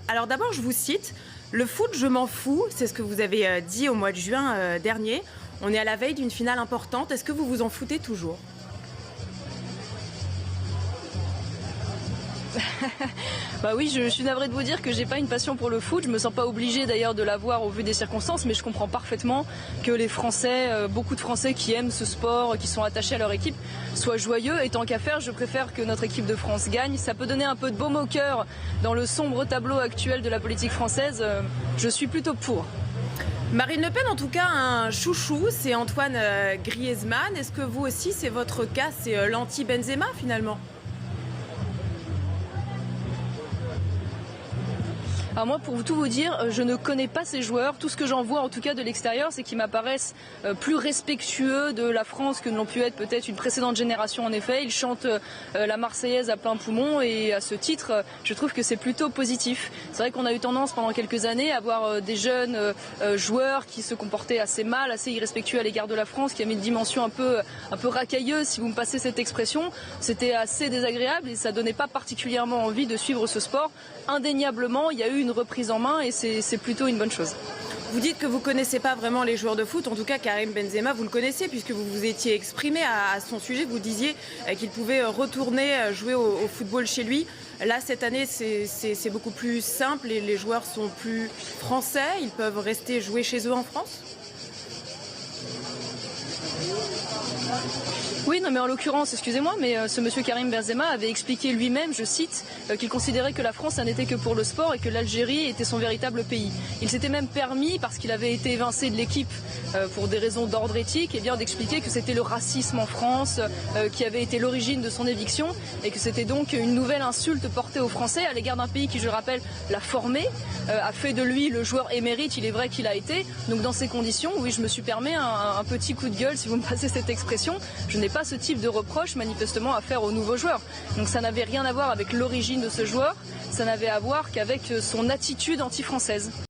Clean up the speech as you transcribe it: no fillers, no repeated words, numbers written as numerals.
Alors d'abord, je vous cite, le foot, je m'en fous, c'est ce que vous avez dit au mois de juin dernier. On est à la veille d'une finale importante, est-ce que vous vous en foutez toujours? Bah oui, je suis navrée de vous dire que j'ai pas une passion pour le foot. Je me sens pas obligée d'ailleurs de l'avoir au vu des circonstances, mais je comprends parfaitement que les Français, beaucoup de Français qui aiment ce sport, qui sont attachés à leur équipe, soient joyeux. Et tant qu'à faire, je préfère que notre équipe de France gagne. Ça peut donner un peu de baume au cœur dans le sombre tableau actuel de la politique française. Je suis plutôt pour. Marine Le Pen, en tout cas, un chouchou, c'est Antoine Griezmann. Est-ce que vous aussi, c'est votre cas, c'est l'anti-Benzema finalement? Alors moi, pour tout vous dire, je ne connais pas ces joueurs. Tout ce que j'en vois, en tout cas de l'extérieur, c'est qu'ils m'apparaissent plus respectueux de la France que ne l'ont pu être peut-être une précédente génération. En effet, ils chantent la Marseillaise à plein poumon et à ce titre, je trouve que c'est plutôt positif. C'est vrai qu'on a eu tendance pendant quelques années à avoir des jeunes joueurs qui se comportaient assez mal, assez irrespectueux à l'égard de la France, qui avaient une dimension un peu racailleuse, si vous me passez cette expression. C'était assez désagréable et ça donnait pas particulièrement envie de suivre ce sport. Indéniablement, il y a eu une reprise en main et c'est plutôt une bonne chose. Vous dites que vous ne connaissez pas vraiment les joueurs de foot, en tout cas Karim Benzema, vous le connaissez puisque vous vous étiez exprimé à son sujet, vous disiez qu'il pouvait retourner jouer au football chez lui. Là, cette année, c'est beaucoup plus simple, les joueurs sont plus français, ils peuvent rester jouer chez eux en France? Oui, non, mais en l'occurrence, excusez-moi, mais ce monsieur Karim Benzema avait expliqué lui-même, je cite, qu'il considérait que la France ça n'était que pour le sport et que l'Algérie était son véritable pays. Il s'était même permis, parce qu'il avait été évincé de l'équipe pour des raisons d'ordre éthique, eh bien d'expliquer que c'était le racisme en France qui avait été l'origine de son éviction et que c'était donc une nouvelle insulte portée aux Français à l'égard d'un pays qui, je le rappelle, l'a formé, a fait de lui le joueur émérite, il est vrai qu'il a été. Donc dans ces conditions, oui, je me suis permis un petit coup de gueule, si vous me passez cette expression. Je n'ai pas ce type de reproche manifestement à faire aux nouveaux joueurs. Donc ça n'avait rien à voir avec l'origine de ce joueur, ça n'avait à voir qu'avec son attitude anti-française.